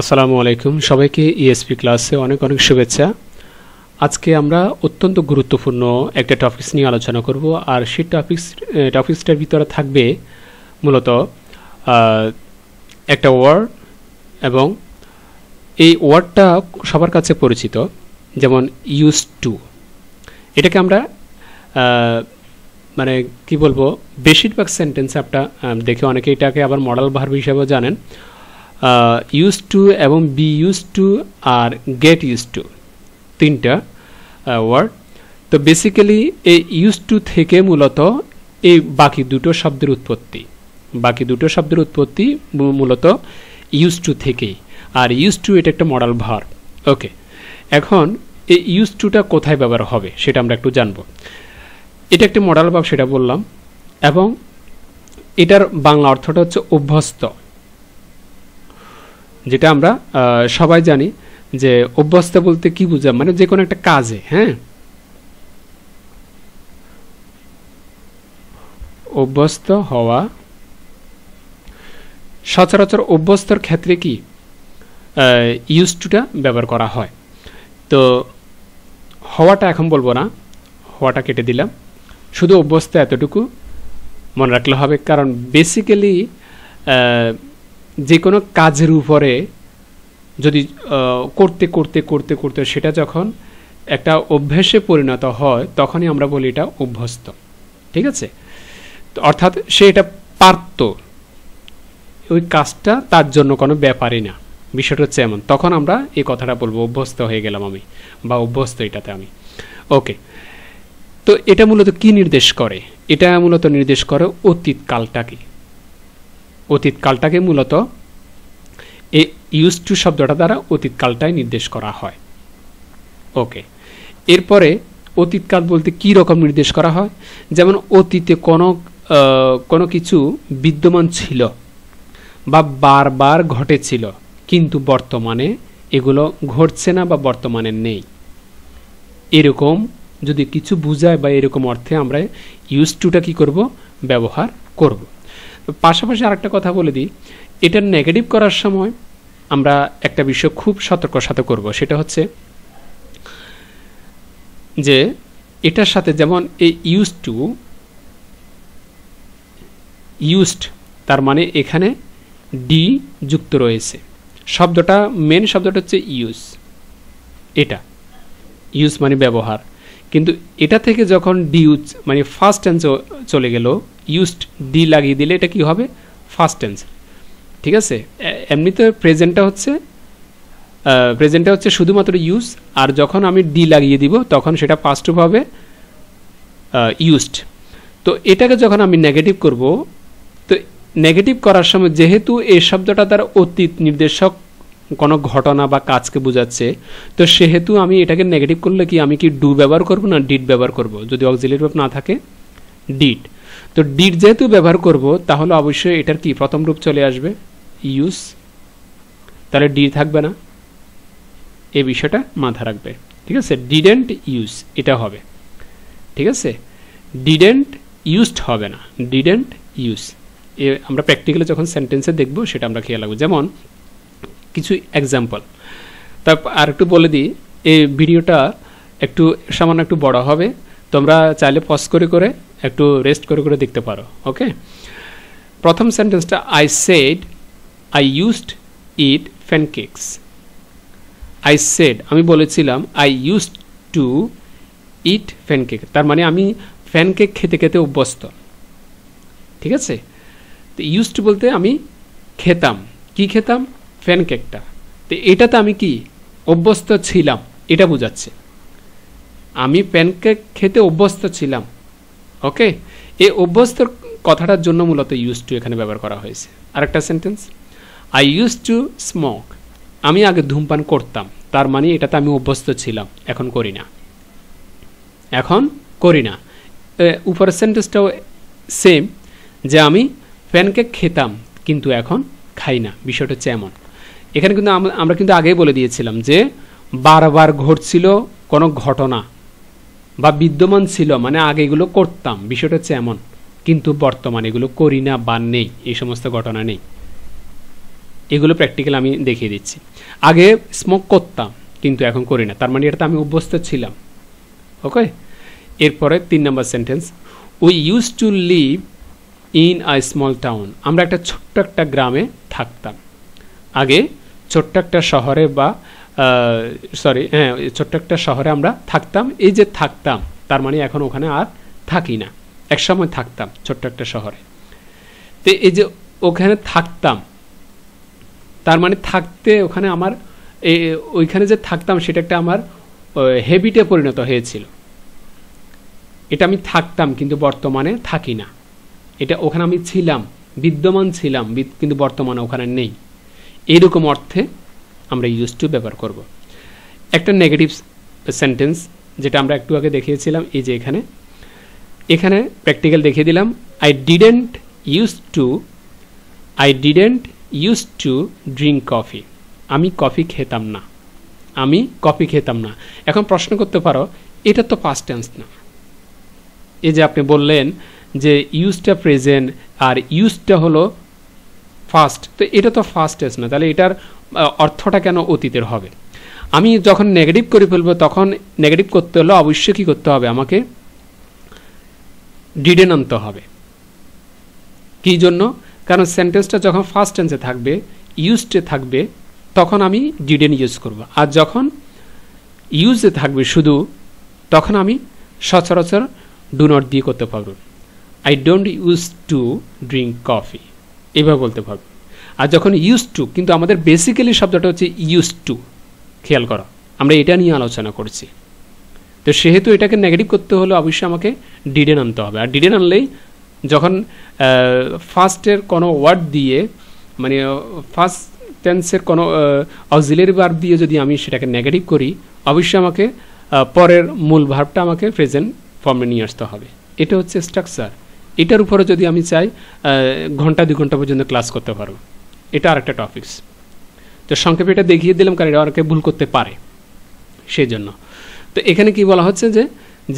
আসসালামু আলাইকুম সবাইকে ইএসপি ক্লাসে অনেক অনেক শুভেচ্ছা। আজকে আমরা অত্যন্ত গুরুত্বপূর্ণ একটা টপিকস নিয়ে আলোচনা করব, আর সেই টপিকসটার ভিতরে থাকবে মূলত একটা ওয়ার্ড, এবং এই ওয়ার্ডটা সবার কাছে পরিচিত, যেমন ইউজ টু। এটাকে আমরা মানে কি বলবো, বেশিরভাগ সেন্টেন্সে আপনারা দেখে অনেকে এটাকে আবার মডেল ভার্ব হিসেবেও জানেন। ইউজ টু এবং বি ইউজ টু আর গেট ইউজ টু, তিনটা ওয়ার্ড। তো বেসিক্যালি এই ইউজ টু থেকে মূলত এই বাকি দুটো শব্দের উৎপত্তি মূলত ইউজ টু থেকেই। আর ইউজ টু এটা একটা মডেল ভার্ব। ওকে, এখন এই ইউজ টুটা কোথায় ব্যবহার হবে সেটা আমরা একটু জানবো। এটা একটি মডেল ভার্ব সেটা বললাম, এবং এটার বাংলা অর্থটা হচ্ছে অভ্যস্ত, যেটা আমরা সবাই জানি যে অভ্যস্ত বলতে কি বোঝায়, মানে যে কোনো একটা কাজে, হ্যাঁ, অভ্যস্ত হওয়া। সচরাচর অভ্যস্তর ক্ষেত্রে কি ইউজ টুটা ব্যবহার করা হয়। তো হওয়াটা এখন বলবো না, হওয়াটা কেটে দিলাম, শুধু অভ্যস্ত এতটুকু মনে রাখলে হবে। কারণ বেসিক্যালি যে কোনো কাজের উপরে যদি করতে করতে করতে করতে সেটা যখন একটা অভ্যাসে পরিণত হয়, তখনই আমরা বলি এটা অভ্যস্ত। ঠিক আছে, তো অর্থাৎ সে এটা পারত, ওই কাজটা তার জন্য কোনো ব্যাপারই না, বিষয়টা হচ্ছে এমন, তখন আমরা এই কথাটা বলবো অভ্যস্ত হয়ে গেলাম আমি, বা অভ্যস্ত এটাতে আমি। ওকে, তো এটা মূলত কি নির্দেশ করে? এটা মূলত নির্দেশ করে অতীতকালটাকে মূলত এই ইউজ টু শব্দটা দ্বারা অতীতকালটাই নির্দেশ করা হয়। ওকে, এরপরে অতীতকাল বলতে কি রকম নির্দেশ করা হয়? যেমন অতীতে কোনো কিছু বিদ্যমান ছিল বা বারবার ঘটেছিল, কিন্তু বর্তমানে এগুলো ঘটছে না বা বর্তমানে নেই, এরকম যদি কিছু বোঝায় বা এরকম অর্থে আমরা ইউজ টুটা কি করব, ব্যবহার করব। পাশাপাশি আরেকটা কথা বলে দিই, এটা নেগেটিভ করার সময় আমরা একটা বিষয় খুব সতর্কর সাথে করব, সেটা হচ্ছে যে এটার সাথে যেমন এই ইউজ টু, ইউজড, তার মানে এখানে ডি যুক্ত রয়েছে। শব্দটা মেন শব্দটা হচ্ছে ইউজ, এটা ইউজ মানে ব্যবহার, কিন্তু এটা থেকে যখন ডি ইউজ মানে ফার্স্ট টেন্স চলে গেল, ইউজড ডি লাগিয়ে দিলে এটা কি হবে, ফার্স্ট টেন্স। ঠিক আছে, এমনিতে প্রেজেন্টটা হচ্ছে শুধুমাত্র ইউজ, আর যখন আমি ডি লাগিয়ে দিব তখন সেটা পাস্ট টু হবে ইউজড। তো এটাকে যখন আমি নেগেটিভ করব, তো নেগেটিভ করার সময় যেহেতু এই শব্দটা তার অতীত নির্দেশক কোনো ঘটনা বা কাজকে বোঝাচ্ছে, তো সেহেতু আমি এটাকে নেগেটিভ করলে কি আমি কি ডু ব্যবহার করব না ডিড ব্যবহার করব? যদি অক্সিলারি ভার্ব না থাকে ডিড। তো ডিড যেহেতু ব্যবহার করব, তাহলে অবশ্যই এটার কি প্রথম রূপ চলে আসবে ইউজ, তাহলে ডি থাকবে না, এই বিষয়টা মাথা রাখবে। ঠিক আছে, ডিডেন্ট ইউজ এটা হবে। ঠিক আছে, ডিডেন্ট ইউজড হবে না, ডিডেন্ট ইউজ। আমরা প্র্যাকটিক্যালি যখন সেন্টেন্সে দেখব সেটা আমরা খেয়াল রাখবো। যেমন কিছু এক্সাম্পল, তারপর আর একটু বলে দিই, এই ভিডিওটা সামান্য একটু বড় হবে, তোমরা চাইলে পজ করে করে একটু রেস্ট করে করে দেখতে পারো। ওকে, প্রথম সেন্টেন্সটা I said I used it pancakes. I said আমি বলেছিলাম, I used to it pancake, তার মানে আমি প্যানকেক খেতে খেতে অভ্যস্ত। ঠিক আছে, তো ইউজড বলতে আমি খেতাম, কি খেতাম, প্যানকেকটা। তো এটাতে আমি কি অভ্যস্ত ছিলাম, এটা বোঝাচ্ছে আমি প্যানকেক খেতে অভ্যস্ত ছিলাম। ওকে, এই অভ্যস্তর কথাটার জন্য মূলত ইউজ টু এখানে ব্যবহার করা হয়েছে। আরেকটা sentence, I use to smoke, আমি আগে ধূমপান করতাম, তার মানে এটাতে আমি অভ্যস্ত ছিলাম, এখন করি না। উপরের সেন্টেন্সটাও সেম, যে আমি প্যানকেক খেতাম কিন্তু এখন খাই না, বিষয়টা হচ্ছে এমন। এখানে কিন্তু আমরা কিন্তু আগেই বলে দিয়েছিলাম যে বারবার ঘটছিল কোনো ঘটনা বা বিদ্যমান ছিল, মানে আগে এগুলো করতাম, বিষয়টা হচ্ছে এমন, কিন্তু বর্তমানে এগুলো করি না বা নেই, এই সমস্ত ঘটনা নেই। এগুলো প্র্যাকটিক্যাল আমি দেখিয়ে দিচ্ছি। আগে স্মোক করতাম কিন্তু এখন করি না, তার মানে এটাতে আমি অভ্যস্ত ছিলাম। ওকে, এরপরে 3 নম্বর sentence, we use to live in a small town. আমরা একটা ছোট্ট একটা গ্রামে থাকতাম। আগে ছোট্ট একটা শহরে বা ছোট্ট একটা শহরে আমরা থাকতাম। এই যে থাকতাম তার মানে এখন ওখানে আর থাকি না, একসময় থাকতাম ছোট্ট একটা শহরে। তো এই যে ওখানে থাকতাম তার মানে থাকতে ওখানে আমার ওইখানে যে থাকতাম সেটা একটা আমার হ্যাবিটে পরিণত হয়েছিল। এটা আমি থাকতাম কিন্তু বর্তমানে থাকি না। এটা ওখানে আমি ছিলাম, বিদ্যমান ছিলাম কিন্তু বর্তমানে ওখানে নেই। এইরকম অর্থে আমরা ইউজ টু ব্যবহার করব। একটা নেগেটিভ সেন্টেন্স যেটা আমরা একটু আগে দেখিয়েছিলাম, এই যে এখানে প্র্যাকটিক্যাল দেখিয়ে দিলাম। I didn't use to drink coffee. আমি কফি খেতাম না। এখন প্রশ্ন করতে পারো, এটা তো পাস্ট টেন্স না। এই যে আপনি বললেন যে ইউজটা প্রেজেন্ট আর ইউজটা হলো ফাস্ট, তো এটা তো ফাস্ট টেন্স না, তাহলে এটার অর্থটা কেন অতীতের হবে? আমি যখন নেগেটিভ করে ফেলবো তখন নেগেটিভ করতে হলে অবশ্যই কী করতে হবে, আমাকে ডিডেন্ট আনতে হবে। কী জন্য? কারণ সেন্টেন্সটা যখন ফার্স্ট টেন্সে থাকবে, ইউজডে থাকবে, তখন আমি ডিডেন্ট ইউজ করব। আর যখন ইউজে থাকবে শুধু, তখন আমি সচরাচর ডু নট দিয়ে করতে পারব। I don't use to drink coffee এভাবে বলতে পারবো। আর যখন ইউজ টু, কিন্তু আমাদের বেসিক্যালি শব্দটা হচ্ছে ইউজ টু, খেয়াল করো আমরা এটা নিয়ে আলোচনা করছি। তো সেহেতু এটাকে নেগেটিভ করতে হলে অবশ্যই আমাকে ডিডেন্ট আনতে হবে। আর ডিডেন্ট আনলেই যখন ফার্স্টের কোনো ওয়ার্ড দিয়ে, মানে ফার্স্ট টেন্সের কোনো অক্সিলারি ভার্ব দিয়ে যদি আমি সেটাকে নেগেটিভ করি, অবশ্যই আমাকে পরের মূল ভার্বটা আমাকে প্রেজেন্ট ফর্মে নিয়ে আসতে হবে। এটা হচ্ছে স্ট্রাকচার। এটার উপরে যদি আমি চাই ঘন্টা 2 ঘন্টা পর্যন্ত ক্লাস করতে পারবো। এটা আরেকটা টপিকস। তো সংক্ষেপে এটা দেখিয়ে দিলাম কারণ এটা অনেকে ভুল করতে পারে, সেই জন্য। তো এখানে কি বলা হচ্ছে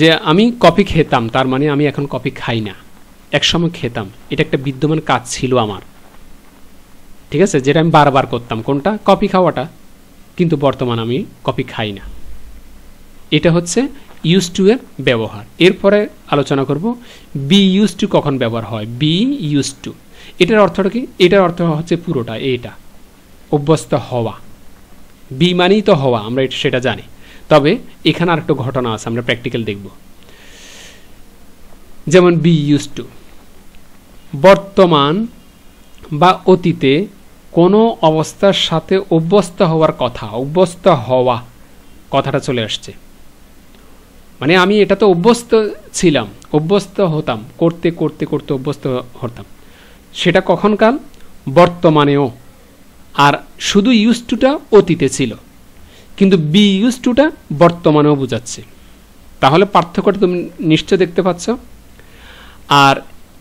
যে আমি কফি খেতাম, তার মানে আমি এখন কফি খাই না। একসময় খেতাম, এটা একটা বিদ্যমান কাজ ছিল আমার, ঠিক আছে, যেটা আমি বারবার করতাম। কোনটা? কফি খাওয়াটা। কিন্তু বর্তমানে আমি কফি খাই না। এটা হচ্ছে ইউজ টু এর ব্যবহার। এরপরে আলোচনা করব বি ইউজ টু কখন ব্যবহার হয়। বি ইউজ টু, এটার অর্থটা কি? এটার অর্থ হচ্ছে পুরোটা, এটা অভ্যস্ত হওয়া। বি মানেই তো হওয়া, আমরা সেটা জানি। তবে এখানে আরেকটা ঘটনা আছে, আমরা প্র্যাকটিক্যাল দেখব। যেমন বি ইউজ টু, বর্তমান বা অতীতে কোনো অবস্থার সাথে অভ্যস্ত হওয়ার কথা, অভ্যস্ত হওয়া কথাটা চলে আসছে। মানে আমি এটা তো অভ্যস্ত ছিলাম, অভ্যস্ত হতাম, করতে করতে করতে অভ্যস্ত হতাম। সেটা কখনকাল? বর্তমানেও। আর শুধু ইউজ টুটা অতীতে ছিল, কিন্তু বি ইউজ টুটা বর্তমানেও বোঝাচ্ছে। তাহলে পার্থক্যটা তুমি নিশ্চয় দেখতে পাচ্ছ। আর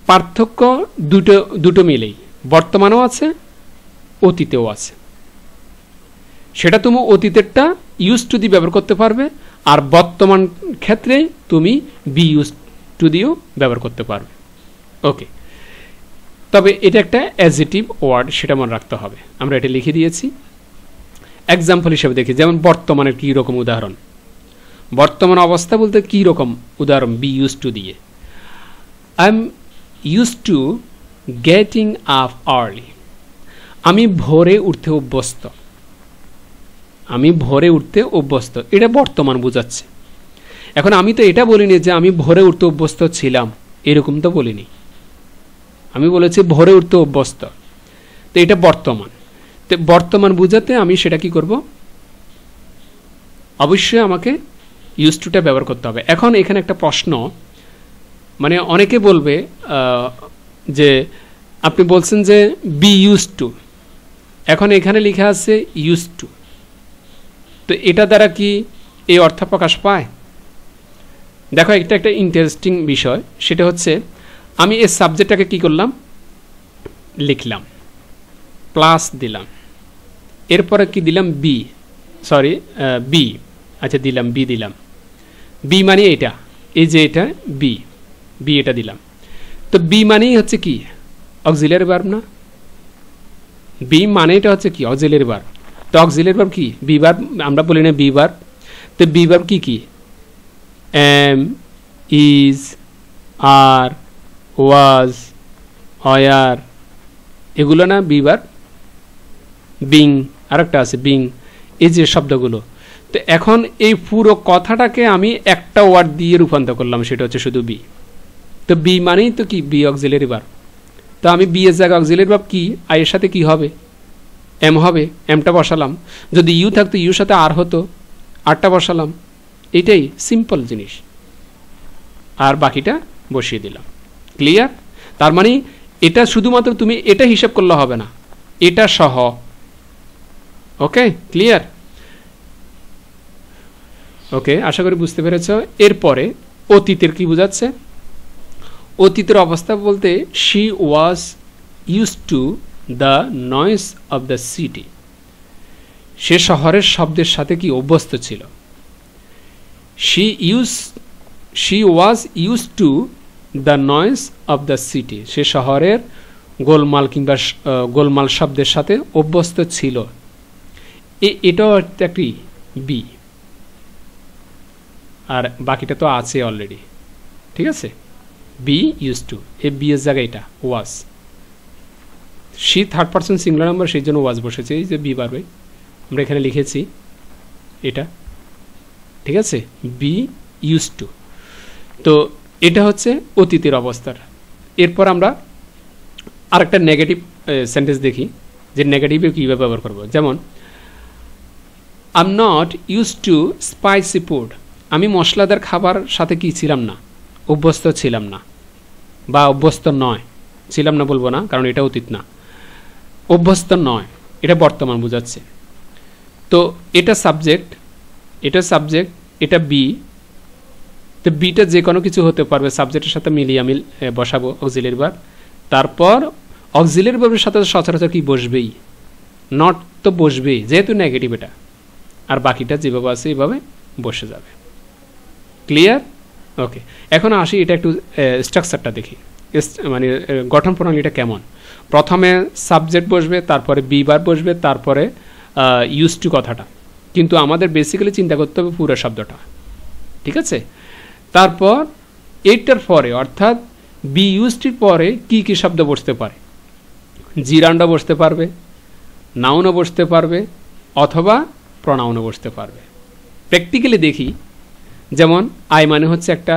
পার্থক্য দুটো মিলেই, বর্তমানেও আছে, অতীতেও আছে। সেটা তুমি অতীতেরটা ইউজ টু দিয়ে ব্যবহার করতে পারবে, আর বর্তমান ক্ষেত্রে তুমি বি ইউজ টু দিয়েও ব্যবহার করতে পারবে। ওকে, তবে এটা একটা অ্যাডজেক্টিভ ওয়ার্ড, সেটা মনে রাখতে হবে। আমরা এটা লিখে দিয়েছি। এক্সাম্পল হিসেবে দেখি, যেমন বর্তমানের কী রকম উদাহরণ। বর্তমান অবস্থা বলতে কী রকম উদাহরণ? বি ইউজ টু দিয়ে। I am use to getting up early. আমি ভোরে উঠতে অভ্যস্ত। আমি ভোরে উঠতে অভ্যস্ত, এটা বর্তমান বোঝাচ্ছে। এখন আমি তো এটা বলিনি যে আমি ভোরে উঠতে অভ্যস্ত ছিলাম, এরকম তো বলিনি। আমি বলেছি ভোরে উঠতে অভ্যস্ত, তো এটা বর্তমান। তো বর্তমান বোঝাতে আমি সেটা কি করব? অবশ্যই আমাকে ইউজ টুটা ব্যবহার করতে হবে। এখন এখানে একটা প্রশ্ন, মানে অনেকে বলবে যে আপনি বলছেন যে বি ইউজ টু, এখন এখানে লেখা আছে ইউজ টু, তো এটা দ্বারা কি এই অর্থ প্রকাশ পায়? দেখো, এটা একটা ইন্টারেস্টিং বিষয়। সেটা হচ্ছে আমি এই সাবজেক্টটাকে কি করলাম? লিখলাম, প্লাস দিলাম, এরপরে কি দিলাম? বি আচ্ছা দিলাম, বি দিলাম। বি মানে এটা, এই যে এটা বি এটা দিলাম। তো বি মানেই হচ্ছে কি? অক্সিলারি ভার্ব না? বি মানে এটা হচ্ছে কি অক্সিলারি ভার্ব। তো অক্সিলারি ভার্ব কি? বি ভার্ব আমরা বলি না বি ভার্ব। তো বি ভার্ব কি কি? Am, is, are, was, were, এগুলো না বি ভার্ব। বিং আরেকটা আছে বিং, এই যে শব্দগুলো। তো এখন এই পুরো কথাটাকে আমি একটা ওয়ার্ড দিয়ে রূপান্তর করলাম, সেটা হচ্ছে শুধু বি। তো বি মানেই তো কি? Be auxiliary verb. তো আমি বি এর জায়গায় অক্সিলারি ভার্ব কি আই এর সাথে কি হবে? এম হবে, এমটা বসালাম। যদি ইউ থাকতো ইউর সাথে আর হতো, আরটা বসালাম। এটাই সিম্পল জিনিস, আর বাকিটা বসিয়ে দিলাম। ক্লিয়ার? তার মানে এটা শুধুমাত্র তুমি এটা হিসাব করলে হবে না, এটা সহ। ওকে, ক্লিয়ার? ওকে, আশা করি বুঝতে পেরেছ। এরপরে অতীতের কি বোঝাচ্ছে? অতীতের অবস্থা বলতে she was use to the noise of the city, সে শহরের শব্দের সাথে কি অভ্যস্ত ছিল। She was use to the noise of the city, সে শহরের গোলমাল কিংবা গোলমাল শব্দের সাথে অভ্যস্ত ছিল। এটাও একটি বি, আর বাকিটা তো আছে অলরেডি। ঠিক আছে, বি ইউজ টু, এ বি এর জায়গায় এটা was. She third person singular number, সেই জন্য ওয়াজ বসেছে। এই যে বি বারবে আমরা এখানে লিখেছি এটা। ঠিক আছে, বি ইউজ টু। তো এটা হচ্ছে অতীতের অবস্থার। এরপর আমরা আরেকটা নেগেটিভ সেন্টেন্স দেখি, যে নেগেটিভে কীভাবে ব্যবহার করবো। যেমন I am not use to spicy food, আমি মশলাদার খাবার সাথে কি ছিলাম না, অভ্যস্ত ছিলাম না, বা অভ্যস্ত নয়। ছিলাম না বলবো না, কারণ এটা অতীত না। অভ্যস্ত নয়, এটা বর্তমান বোঝাচ্ছে। তো এটা সাবজেক্ট, এটা বি। তো বিটা যে কোনো কিছু হতে পারবে, সাবজেক্টের সাথে মিলিয়ে আমি বসাবো অক্সিলারি ভার্ব। তারপর অক্সিলারি ভার্বের সাথে সচরাচর কি বসবেই, নট তো বসবেই, যেহেতু নেগেটিভ এটা। আর বাকিটা যেভাবে আছে এইভাবে বসে যাবে। ক্লিয়ার? ওকে, এখন আসি এটা একটু স্ট্রাকচারটা দেখি, মানে গঠন প্রণালীটা কেমন। প্রথমে সাবজেক্ট বসবে, তারপরে বি ভার্ব বসবে, তারপরে ইউজ টু কথাটা। কিন্তু আমাদের বেসিক্যালি চিন্তা করতে হবে পুরো শব্দটা। ঠিক আছে, তারপর এইটার পরে অর্থাৎ বি ইউজ টির পরে কি কি শব্দ বসতে পারে? জিরান্ডও বসতে পারবে, নাউনও বসতে পারবে, অথবা প্রনাউনও বসতে পারবে। প্র্যাকটিক্যালি দেখি, যেমন আই মানে হচ্ছে একটা,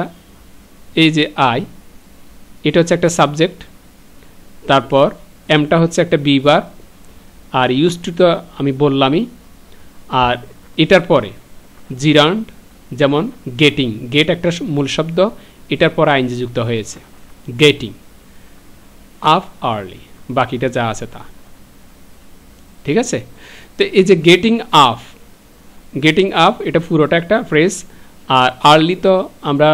এই যে আই, এটা হচ্ছে একটা সাবজেক্ট। তারপর এমটা হচ্ছে একটা বি ভার্ব, আর ইউজ টু তো আমি বললামই। আর এটার পরে জিরান্ড, যেমন গেটিং, গেট একটা মূল শব্দ, এটার পর আইনজি যুক্ত হয়েছে, গেটিং আপ আর্লি, বাকিটা যা আছে তা। ঠিক আছে, তো এই যে গেটিং আপ এটা পুরোটা একটা ফ্রেজ। আর আর্লি তো আমরা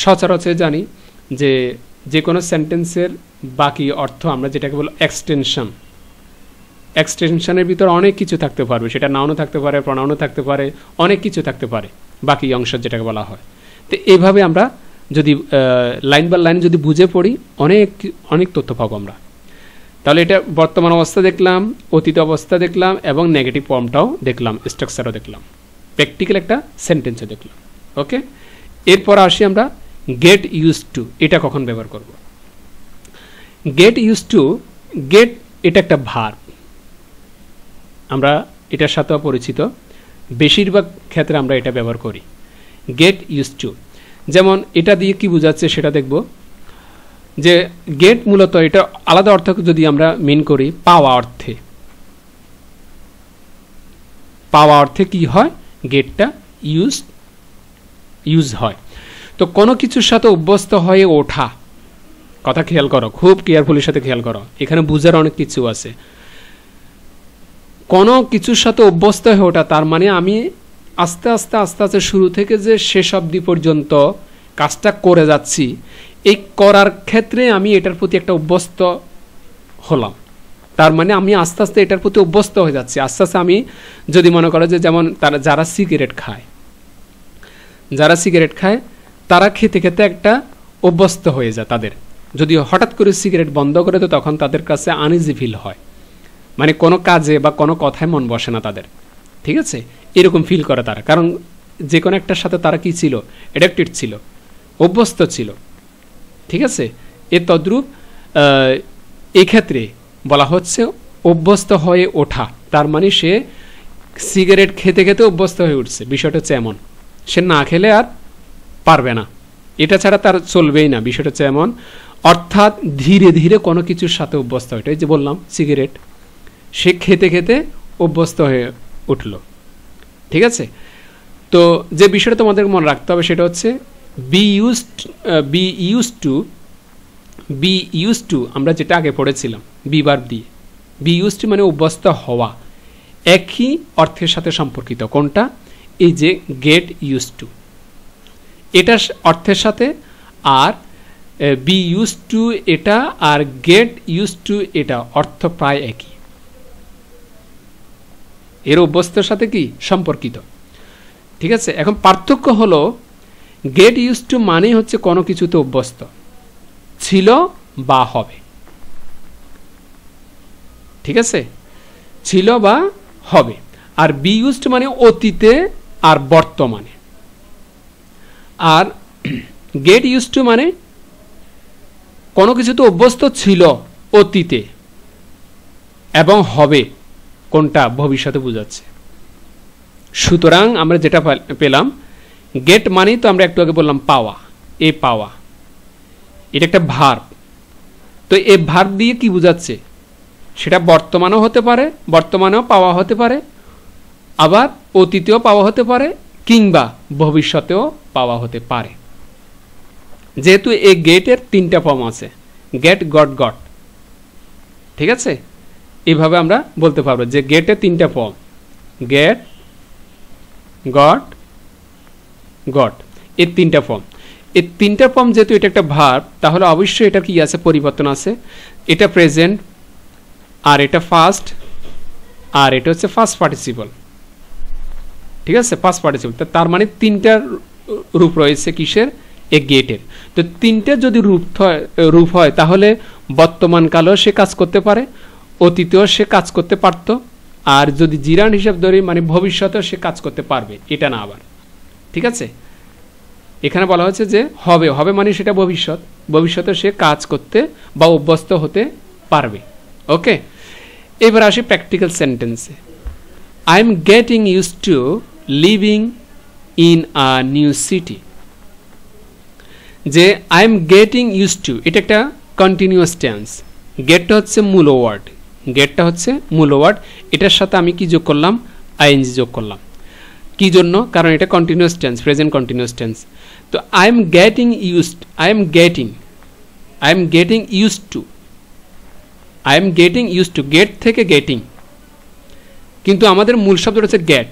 সচরাচর জানি যে কোনো সেন্টেন্সের বাকি অর্থ আমরা যেটাকে বলি এক্সটেনশনের ভিতর অনেক কিছু থাকতে পারবে, সেটা নাউনও থাকতে পারে, প্রনাউনও থাকতে পারে, অনেক কিছু থাকতে পারে বাকি অংশ যেটাকে বলা হয়। তো এইভাবে আমরা যদি লাইন বাই লাইন যদি বুঝে পড়ি, অনেক তথ্য পাবো আমরা। তাহলে এটা বর্তমান অবস্থা দেখলাম, অতীত অবস্থা দেখলাম, এবং নেগেটিভ ফর্মটাও দেখলাম, স্ট্রাকচারও দেখলাম, প্র্যাকটিক্যাল একটা সেন্টেন্সও দেখলাম। ওকে, এরপর আসি আমরা গেট ইউজ টু, এটা কখন ব্যবহার করব। গেট ইউজ টু, গেট এটা একটা ভার্ব, আমরা এটার সাথেও পরিচিত, বেশিরভাগ ক্ষেত্রে আমরা এটা ব্যবহার করি, গেট ইউজ টু। যেমন এটা দিয়ে কি বোঝাচ্ছে সেটা দেখব, যে গেট মূলত এটা আলাদা অর্থ যদি আমরা মিন করি, পাওয়া অর্থে কি হয়, গেটটা ইউজ হয়। তো কোনো কিছুর সাথে অভ্যস্ত হয়ে ওঠা, কথা খেয়াল করো, খুব কেয়ারফুলির সাথে খেয়াল করো, এখানে বুঝার অনেক কিছু আছে। কোনো কিছুর সাথে অভ্যস্ত হয়ে ওঠা, তার মানে আমি আস্তে আস্তে শুরু থেকে যে শেষ অবধি পর্যন্ত কাজটা করে যাচ্ছি, এই করার ক্ষেত্রে আমি এটার প্রতি একটা অভ্যস্ত হলাম। তার মানে আমি আস্তে আস্তে এটার প্রতি অভ্যস্ত হয়ে যাচ্ছি। আস্তে আস্তে আমি যদি মনে করো যে, যেমন যারা সিগারেট খায় তারা খেতে খেতে একটা অভ্যস্ত হয়ে যায় তাদের। যদি হঠাৎ করে সিগারেট বন্ধ করে তো তখন তাদের কাছে আনইজি ফিল হয়। মানে কোনো কাজে বা কোনো কথায় মন বসে না তাদের, ঠিক আছে, এরকম ফিল করে তারা, কারণ যে কোনো একটার সাথে তারা কি ছিল, অ্যাডাপ্টেড ছিল, অভ্যস্ত ছিল, ঠিক আছে। এর তদ্রূপ এই ক্ষেত্রে বলা হচ্ছে অভ্যস্ত হয়ে ওঠা, তার মানে সে সিগারেট খেতে খেতে অভ্যস্ত হয়ে উঠছে, বিষয়টা হচ্ছে এমন, সে না খেলে আর পারবে না, এটা ছাড়া তার চলবেই না, বিষয়টা হচ্ছে এমন। অর্থাৎ ধীরে ধীরে কোনো কিছুর সাথে অভ্যস্ত হয়, এই যে বললাম সিগারেট, সে খেতে খেতে অভ্যস্ত হয়ে উঠল, ঠিক আছে। তো যে বিষয়টা তোমাদের মনে রাখতে হবে সেটা হচ্ছে বি ইউজ টু আমরা যেটা আগে পড়েছিলাম বি ভার্ব দিয়ে, বি ইউজ টু মানে অভ্যস্ত হওয়া, একই অর্থের সাথে সম্পর্কিত। কোনটা? এই যে গেট ইউজ টু, এটা অর্থের সাথে, আর বি ইউজ টু এটা আর গেট ইউজ টু এটা অর্থ প্রায় একই, এর অভ্যস্তের সাথে কি সম্পর্কিত, ঠিক আছে। এখন পার্থক্য হলো গেট ইউজ টু মানে হচ্ছে কোনো কিছুতে অভ্যস্ত ছিল বা হবে, ঠিক আছে, ছিল বা হবে। আর বি ইউজ টু মানে অতীতে আর বর্তমানে, আর গেট ইউজ টু মানে কোনো কিছুতে অভ্যস্ত ছিল অতীতে এবং হবে, কোনটা? ভবিষ্যতে বোঝাচ্ছে। সুতরাং আমরা যেটা পেলাম, গেট মানেই তো আমরা একটু আগে বললাম পাওয়া, এ পাওয়া, এটা একটা ভার্ব। তো এই ভার্ব দিয়ে কি বোঝাচ্ছে? সেটা বর্তমানেও হতে পারে, বর্তমানেও পাওয়া হতে পারে, আবার অতীতেও পাওয়া হতে পারে, কিংবা ভবিষ্যতেও পাওয়া হতে পারে। যেহেতু এই গেটের তিনটা ফর্ম আছে, গেট, গট, গট, ঠিক আছে, এইভাবে আমরা বলতে পারবো যে গেটের তিনটা ফর্ম, গেট, গট, গট, এর তিনটা ফর্ম। এই তিনটা ফর্ম যেহেতু এটা একটা ভার্ব, তাহলে অবশ্যই এটা কি আছে? পরিবর্তন আছে। এটা প্রেজেন্ট, আর এটা ফার্স্ট, আর এটা হচ্ছে ফার্স্ট পার্টিসিপল, ঠিক আছে, ফার্স্ট পার্টিসিপল। তার মানে তিনটা রূপ রয়েছে কিসের? এ গেটের। তো তিনটে যদি রূপ হয় তাহলে বর্তমানকালেও সে কাজ করতে পারে, অতীতেও সে কাজ করতে পারত, আর যদি জিরান হিসাব ধরি মানে ভবিষ্যতেও সে কাজ করতে পারবে, এটা না আবার, ঠিক আছে। এখানে বলা হচ্ছে যে হবে, হবে মানে সেটা ভবিষ্যৎ, ভবিষ্যতে সে কাজ করতে বা অভ্যস্ত হতে পারবে। ওকে, এবার আসি প্র্যাকটিক্যাল সেন্টেন্সে। I am getting use to living in a new city. যে I am getting use to, এটা একটা কন্টিনিউয়াস টেন্স। গেটটা হচ্ছে মূল ওয়ার্ড, গেটটা হচ্ছে মূল ওয়ার্ড, এটার সাথে আমি কি যোগ করলাম? আইএনজি যোগ করলাম। কি জন্য? কারণ এটা continuous tense, present continuous tense. তো I am getting used, I am getting used to, I am getting used to, get থেকে গেটিং, কিন্তু আমাদের মূল শব্দটা হচ্ছে গেট,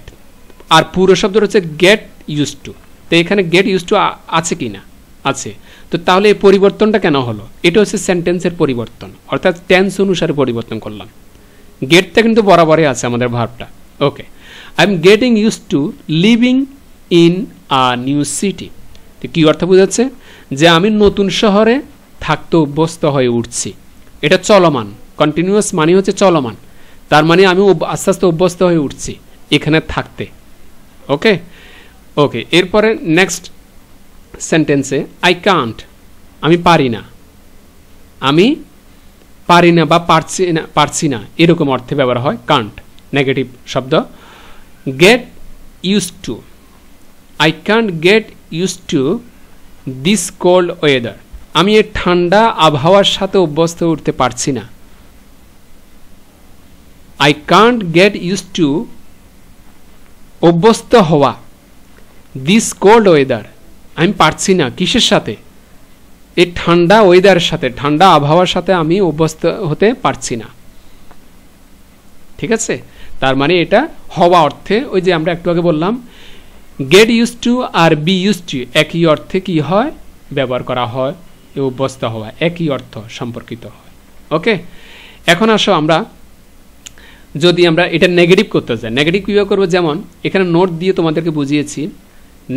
আর পুরো শব্দটা হচ্ছে গেট ইউজড টু। তো এখানে গেট ইউজড টু আছে কি না? আছে। তো তাহলে এই পরিবর্তনটা কেন হলো? এটা হচ্ছে সেন্টেন্সের পরিবর্তন, অর্থাৎ টেন্স অনুসারে পরিবর্তন করলাম। গেটটা কিন্তু বরাবরই আছে আমাদের ভার্বটা। Okay, I am getting use to living in a new city. তো কী অর্থ বোঝাচ্ছে? যে আমি নতুন শহরে থাকতে অভ্যস্ত হয়ে উঠছি। এটা চলমান, কন্টিনিউয়াস মানে হচ্ছে চলমান, তার মানে আমি আস্তে আস্তে অভ্যস্ত হয়ে উঠছি এখানে থাকতে। ওকে ওকে, এরপরে নেক্সট সেন্টেন্সে আই কান্ট, আমি পারি না, আমি পারি না বা পারছি না এরকম অর্থে ব্যবহার হয় কান্ট, নেগেটিভ শব্দ। Get use to, I can't get use to this cold weather, আমি এই ঠান্ডা আবহাওয়ার সাথে অভ্যস্ত হয়ে উঠতে পারছি না। I can't get use two, অভ্যস্ত হওয়া, দিস কোল্ড ওয়েদার, আমি পারছি না কিসের সাথে? এই ঠান্ডা ওয়েদারের সাথে, ঠান্ডা আবহাওয়ার সাথে আমি অভ্যস্ত হতে পারছি না, ঠিক আছে। তার মানে এটা হওয়া অর্থে, ওই যে আমরা একটু আগে বললাম গেট ইউজ টু আর বি ইউজ টু একই অর্থে কি হয়? ব্যবহার করা হয়। অভ্যস্ত হওয়া একই অর্থ সম্পর্কিত হয়। ওকে, এখন আসো আমরা যদি আমরা এটা নেগেটিভ করতে চাই, নেগেটিভ কীভাবে করবো? যেমন এখানে নোট দিয়ে তোমাদেরকে বুঝিয়েছি,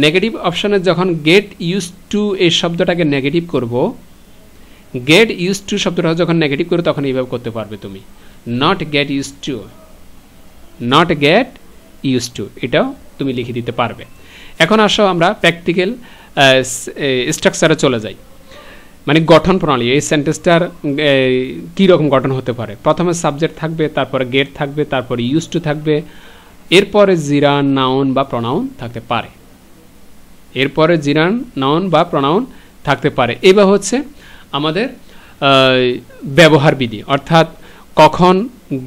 নেগেটিভ অপশানে যখন গেট ইউজ টু এই শব্দটাকে নেগেটিভ করব, গেট ইউজ টু শব্দটা যখন নেগেটিভ করো তখন এইভাবে করতে পারবে তুমি। Not get use to, not get use to, এটাও তুমি লিখে দিতে পারবে। এখন আসো আমরা প্র্যাকটিক্যাল স্ট্রাকচারে চলে যাই, মানে গঠন প্রণালী। এই সেন্টেন্সটার কীরকম গঠন হতে পারে? প্রথমে সাবজেক্ট থাকবে, তারপরে গেট থাকবে, তারপরে ইউজ টু থাকবে, এরপরে জিরান, নাউন বা প্রনাউন থাকতে পারে, এরপরে জিরান, নাউন বা প্রনাউন থাকতে পারে। এবার হচ্ছে আমাদের ব্যবহার বিধি, অর্থাৎ কখন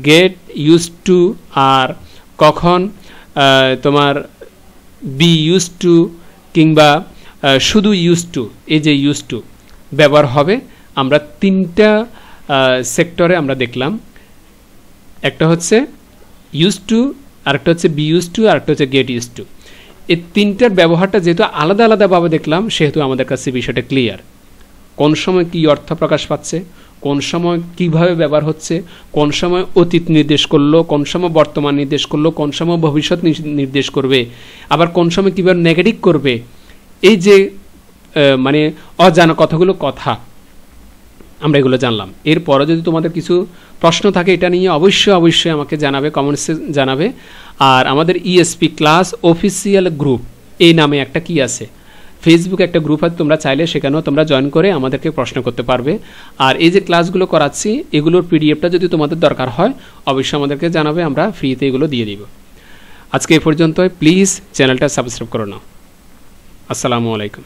গেট ইউজ টু আর কখন তোমার বি ইউজ টু কিংবা শুধু ইউজ টু, এই যে ইউজ টু ব্যবহার হবে। আমরা তিনটা সেক্টরে আমরা দেখলাম, একটা হচ্ছে ইউজ টু, আরেকটা হচ্ছে বি ইউজ টু, আরেকটা হচ্ছে গেট ইউজ টু। এই তিনটার ব্যবহারটা যেহেতু আলাদা আলাদাভাবে দেখলাম, সেহেতু আমাদের কাছে বিষয়টা ক্লিয়ার। কোন সময় কী অর্থ প্রকাশ পাচ্ছে, কোন সময় কিভাবে ব্যবহার হচ্ছে, কোন সময় অতীত নির্দেশ করলো, কোন সময় বর্তমান নির্দেশ করলো, কোন সময় ভবিষ্যৎ নির্দেশ করবে, আবার কোন সময় কীভাবে নেগেটিভ করবে। এই যে মানে অজানা কথাগুলো কথা আমরা এগুলো জানলাম। এরপরে যদি তোমাদের কিছু প্রশ্ন থাকে এটা নিয়ে অবশ্যই আমাকে জানাবে, কমেন্টসে জানাবে। আর আমাদের ইএসপি ক্লাস অফিসিয়াল গ্রুপ এই নামে একটা কি আছে, ফেসবুকে একটা গ্রুপ আছে, তোমরা চাইলে সেখানেও তোমরা জয়েন করে আমাদেরকে প্রশ্ন করতে পারবে। আর এই যে ক্লাসগুলো করাচ্ছি এগুলোর পিডিএফটা যদি তোমাদের দরকার হয় অবশ্যই আমাদেরকে জানাবে, আমরা ফ্রিতে এগুলো দিয়ে দিব। আজকে এই পর্যন্তই, প্লিজ চ্যানেলটা সাবস্ক্রাইব করো না। আসসালামু আলাইকুম।